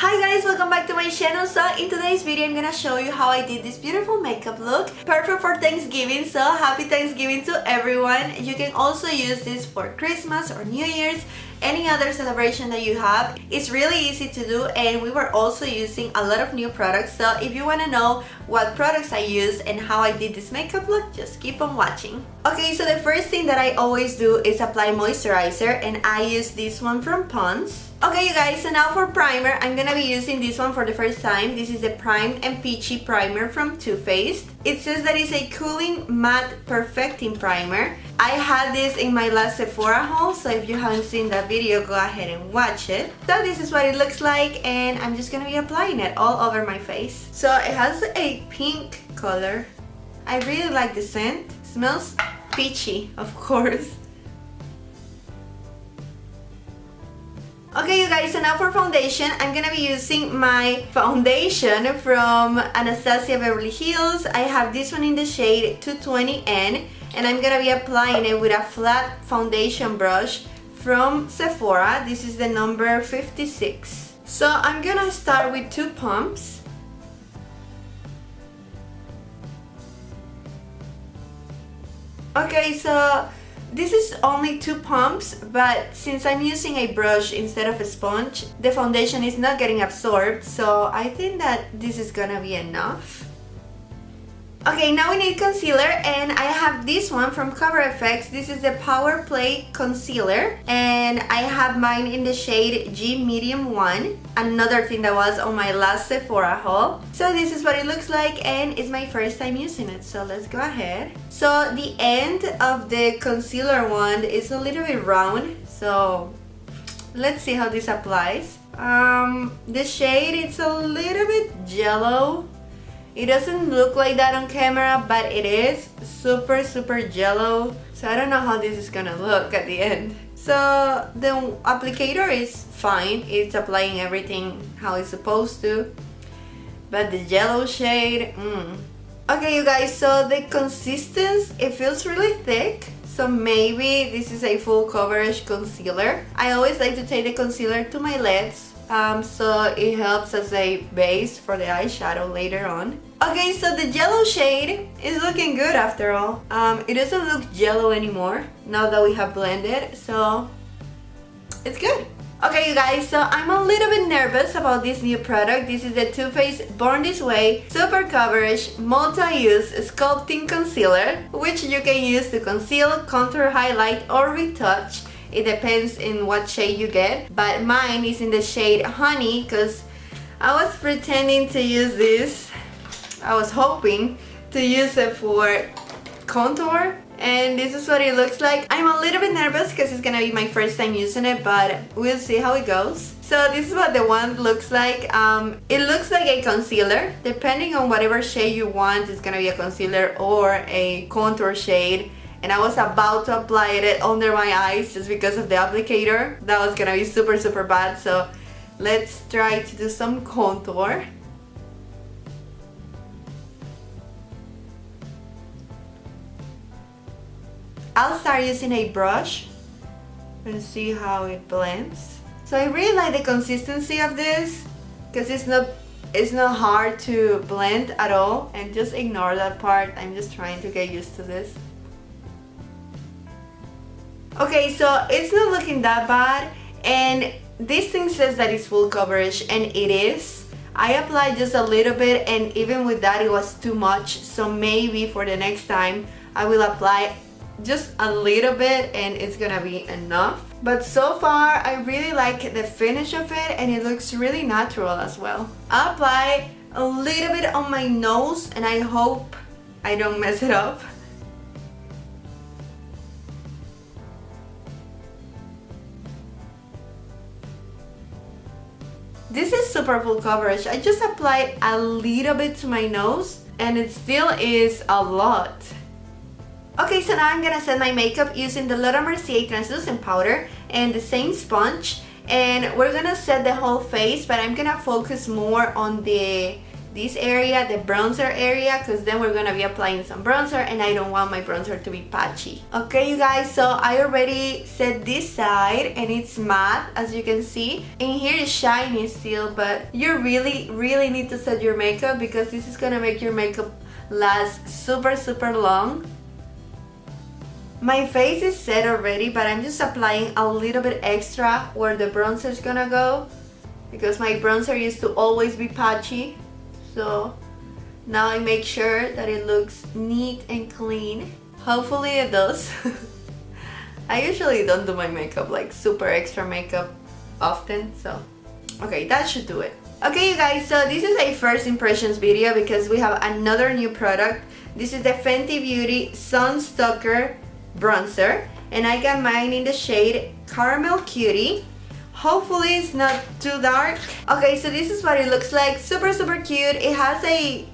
Hi guys, welcome back to my channel. So in today's video I'm gonna show you how I did this beautiful makeup look. Perfect for Thanksgiving, so happy Thanksgiving to everyone. You can also use this for Christmas or New Year's, any other celebration that you have. It's really easy to do, and we were also using a lot of new products. So if you want to know what products I used and how I did this makeup look, just keep on watching. Okay, so the first thing that I always do is apply moisturizer, and I use this one from Pond's. Okay you guys, so now for primer, I'm gonna be using this one for the first time. This is the Prime and Peachy Primer from Too Faced. It says that it's a cooling matte perfecting primer. I had this in my last Sephora haul, so if you haven't seen that video, go ahead and watch it. So this is what it looks like, and I'm just gonna be applying it all over my face. So it has a pink color. I really like the scent. It smells peachy, of course. Okay you guys, so now for foundation, I'm gonna be using my foundation from Anastasia Beverly Hills. I have this one in the shade 220N, and I'm gonna be applying it with a flat foundation brush from Sephora. This is the number 56. So I'm gonna start with 2 pumps. Okay, so this is only 2 pumps, but since I'm using a brush instead of a sponge, the foundation is not getting absorbed, so I think that this is gonna be enough. Okay, now we need concealer, and I have this one from Cover FX. This is the Power Play Concealer, and I have mine in the shade G Medium 1. Another thing that was on my last Sephora haul. So this is what it looks like, and it's my first time using it, so let's go ahead. So the end of the concealer wand is a little bit round, so let's see how this applies. The shade, it's a little bit jello. It doesn't look like that on camera, but it is super jello. So I don't know how this is gonna look at the end. So the applicator is fine. It's applying everything how it's supposed to. But the jello shade, Okay you guys, so the consistency, it feels really thick. So maybe this is a full coverage concealer. I always like to take the concealer to my lids. So it helps as a base for the eyeshadow later on. Okay, so the yellow shade is looking good after all. It doesn't look yellow anymore now that we have blended, so it's good. Okay you guys, so I'm a little bit nervous about this new product. This is the Too Faced Born This Way Super Coverage Multi-Use Sculpting Concealer, which you can use to conceal, contour, highlight, or retouch. It depends in what shade you get, but mine is in the shade Honey because I was pretending to use this. I was hoping to use it for contour, and this is what it looks like. I'm a little bit nervous because it's gonna be my first time using it, but we'll see how it goes. So this is what the wand looks like. It looks like a concealer. Depending on whatever shade you want, it's gonna be a concealer or a contour shade. And I was about to apply it under my eyes just because of the applicator. That was gonna be super bad, so let's try to do some contour. I'll start using a brush and see how it blends. So I really like the consistency of this because it's not hard to blend at all, and just ignore that part. I'm just trying to get used to this. Okay, so it's not looking that bad, and this thing says that it's full coverage, and it is. I applied just a little bit, and even with that it was too much, so maybe for the next time I will apply just a little bit and it's gonna be enough. But so far I really like the finish of it, and it looks really natural as well. I'll apply a little bit on my nose, and I hope I don't mess it up. This is super full coverage. I just applied a little bit to my nose, and it still is a lot. Okay, so now I'm gonna set my makeup using the Laura Mercier translucent powder and the same sponge, and we're gonna set the whole face, but I'm gonna focus more on the this area, the bronzer area, because then we're gonna be applying some bronzer and I don't want my bronzer to be patchy. Okay, you guys, so I already set this side and it's matte, as you can see. And here is shiny still, but you really need to set your makeup because this is gonna make your makeup last super long. My face is set already, but I'm just applying a little bit extra where the bronzer is gonna go because my bronzer used to always be patchy. So now I make sure that it looks neat and clean. Hopefully it does. I usually don't do my makeup like super extra makeup often, so okay, that should do it. Okay, you guys, so this is a first impressions video because we have another new product. This is the Fenty Beauty Sun Stalker bronzer and I got mine in the shade Caramel Cutie. Hopefully it's not too dark. Okay, so this is what it looks like. Super cute. It has a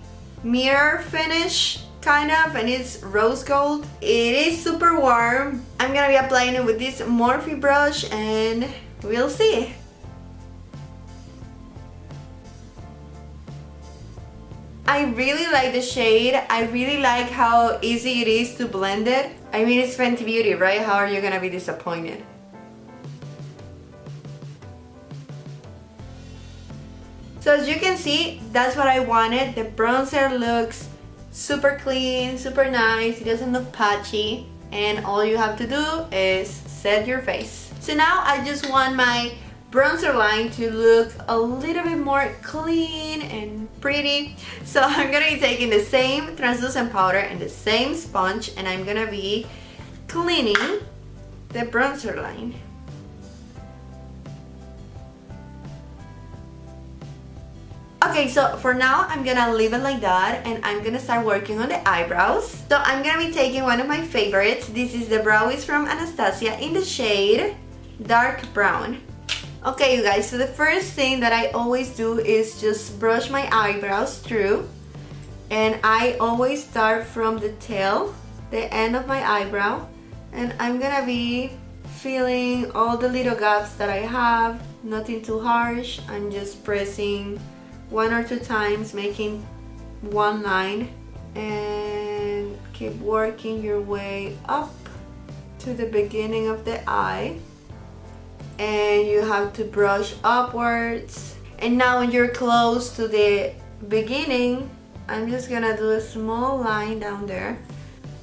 mirror finish kind of and it's rose gold. It is super warm. I'm gonna be applying it with this Morphe brush and we'll see. I really like the shade. I really like how easy it is to blend it. I mean, it's Fenty Beauty, right? How are you gonna be disappointed? So as you can see, that's what I wanted. The bronzer looks super clean, super nice. It doesn't look patchy. And all you have to do is set your face. So now I just want my bronzer line to look a little bit more clean and pretty. So I'm gonna be taking the same translucent powder and the same sponge and I'm gonna be cleaning the bronzer line. Okay, so for now I'm gonna leave it like that and I'm gonna start working on the eyebrows. So I'm gonna be taking one of my favorites. This is the Brow Wiz from Anastasia in the shade Dark Brown. Okay, you guys, so the first thing that I always do is just brush my eyebrows through. And I always start from the tail, the end of my eyebrow. And I'm gonna be filling all the little gaps that I have, nothing too harsh. I'm just pressing 1 or 2 times, making one line. And keep working your way up to the beginning of the eye. And you have to brush upwards. And now when you're close to the beginning, I'm just gonna do a small line down there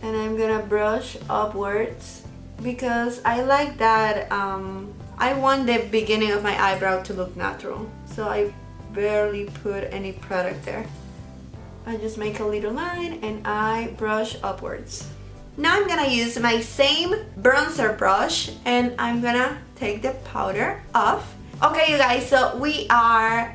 and I'm gonna brush upwards because I like that. I want the beginning of my eyebrow to look natural, so I barely put any product there. I just make a little line and I brush upwards. Now I'm gonna use my same bronzer brush and I'm gonna take the powder off. Okay, you guys, so we are,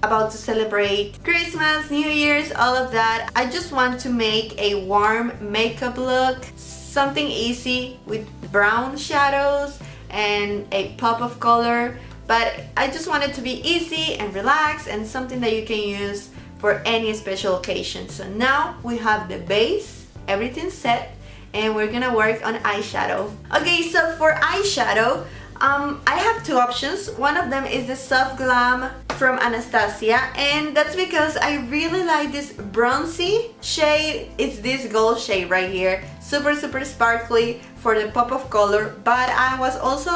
about to celebrate Christmas, New Year's, all of that. I just want to make a warm makeup look, something easy with brown shadows and a pop of color, but I just want it to be easy and relaxed and something that you can use for any special occasion. So now we have the base, everything's set, and we're gonna work on eyeshadow. Okay, so for eyeshadow, I have 2 options. One of them is the Soft Glam from Anastasia, and that's because I really like this bronzy shade. It's this gold shade right here, super sparkly for the pop of color. But I was also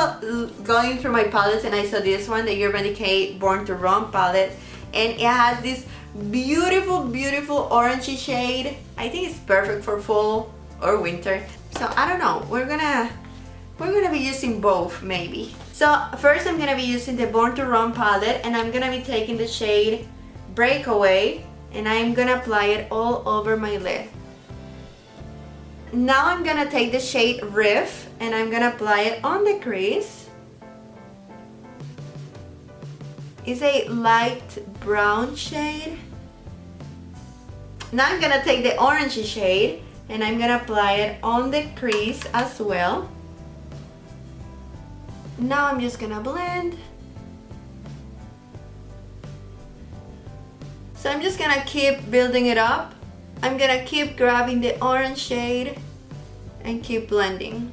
going through my palettes and I saw this one, the Urban Decay Born to Run palette, and it has this beautiful orangey shade. I think it's perfect for fall or winter. So I don't know, we're gonna be using both maybe. So first I'm gonna be using the Born to Run palette and I'm gonna be taking the shade Breakaway and I'm gonna apply it all over my lid. Now I'm gonna take the shade Riff and I'm gonna apply it on the crease. It's a light brown shade. Now I'm gonna take the orangey shade and I'm gonna apply it on the crease as well. Now I'm just gonna blend. So I'm just gonna keep building it up. I'm gonna keep grabbing the orange shade and keep blending.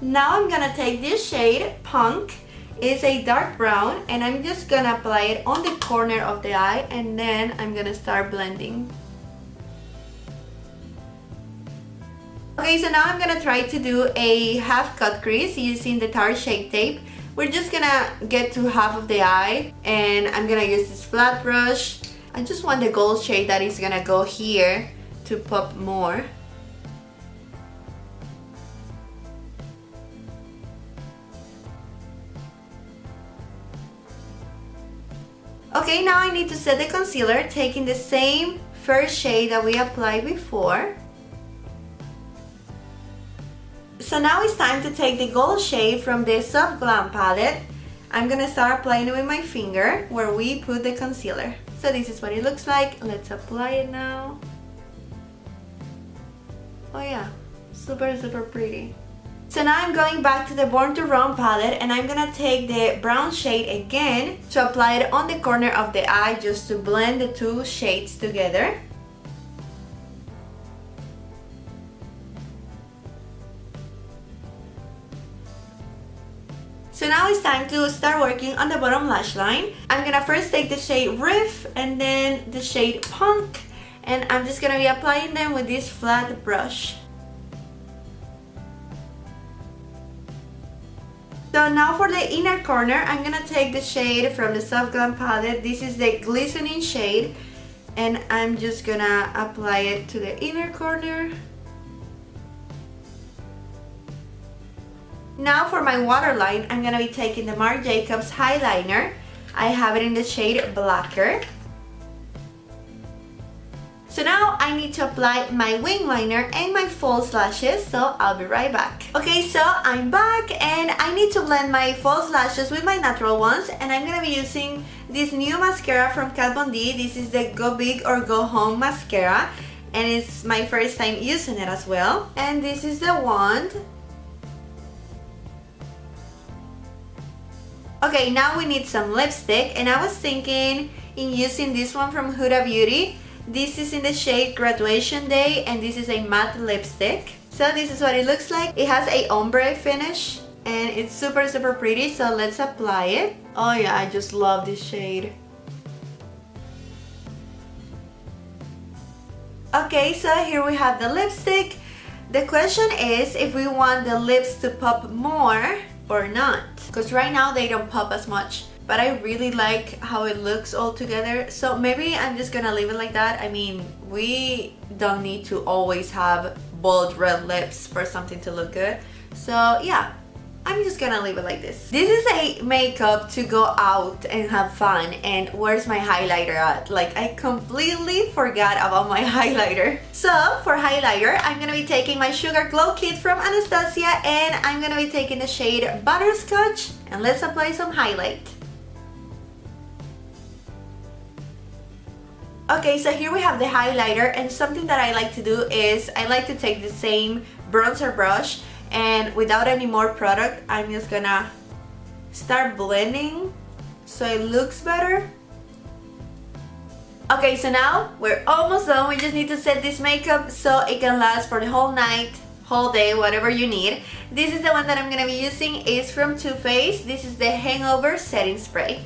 Now I'm gonna take this shade, Punk, is a dark brown, and I'm just gonna apply it on the corner of the eye, and then I'm gonna start blending. Okay, so now I'm gonna try to do a half cut crease using the Tarte Shape Tape. We're just gonna get to half of the eye, and I'm gonna use this flat brush. I just want the gold shade that is gonna go here to pop more. Okay, now I need to set the concealer, taking the same first shade that we applied before. So now it's time to take the gold shade from the Soft Glam palette. I'm gonna start applying it with my finger where we put the concealer. So this is what it looks like. Let's apply it now. Oh yeah, super pretty. So now I'm going back to the Born to Run palette, and I'm gonna take the brown shade again to apply it on the corner of the eye just to blend the two shades together. So now it's time to start working on the bottom lash line. I'm gonna first take the shade Riff and then the shade Punk, and I'm just gonna be applying them with this flat brush. So now for the inner corner, I'm gonna take the shade from the Soft Glam palette. This is the Glistening shade, and I'm just gonna apply it to the inner corner. Now for my waterline, I'm gonna be taking the Marc Jacobs highliner. I have it in the shade Blacker. So now I need to apply my wing liner and my false lashes, so I'll be right back. Okay, so I'm back, and I need to blend my false lashes with my natural ones, and I'm gonna be using this new mascara from Kat Von D. This is the Go Big or Go Home mascara, and it's my first time using it as well. And this is the wand. Okay, now we need some lipstick, and I was thinking in using this one from Huda Beauty. This is in the shade Graduation Day, and this is a matte lipstick. So this is what it looks like. It has a ombre finish, and it's super pretty, so let's apply it. Oh yeah, I just love this shade. Okay, so here we have the lipstick. The question is if we want the lips to pop more or not, because right now they don't pop as much. But I really like how it looks all together, so maybe I'm just gonna leave it like that. I mean, we don't need to always have bold red lips for something to look good. So yeah, I'm just gonna leave it like this. This is a makeup to go out and have fun. And where's my highlighter at? Like, I completely forgot about my highlighter. So for highlighter, I'm gonna be taking my Sugar Glow Kit from Anastasia, and I'm gonna be taking the shade Butterscotch, and let's apply some highlight. Okay, so here we have the highlighter, and something that I like to do is I like to take the same bronzer brush, and without any more product, I'm just gonna start blending so it looks better. Okay, so now we're almost done. We just need to set this makeup so it can last for the whole night, whole day, whatever you need. This is the one that I'm gonna be using. It's from Too Faced. This is the Hangover Setting Spray.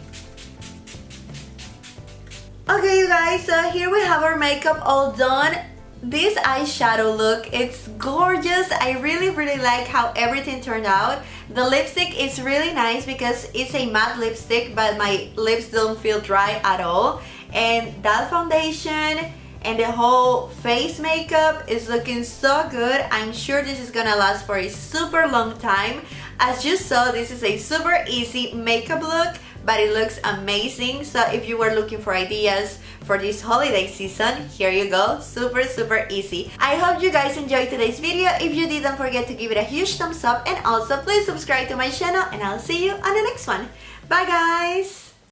Okay, you guys, so here we have our makeup all done. This eyeshadow look, it's gorgeous. I really like how everything turned out. The lipstick is really nice because it's a matte lipstick, but my lips don't feel dry at all. And that foundation and the whole face makeup is looking so good. I'm sure this is gonna last for a super long time. As you saw, this is a super easy makeup look, but it looks amazing. So if you were looking for ideas for this holiday season, here you go. Super easy. I hope you guys enjoyed today's video. If you did, don't forget to give it a huge thumbs up, and also please subscribe to my channel, and I'll see you on the next one. Bye guys!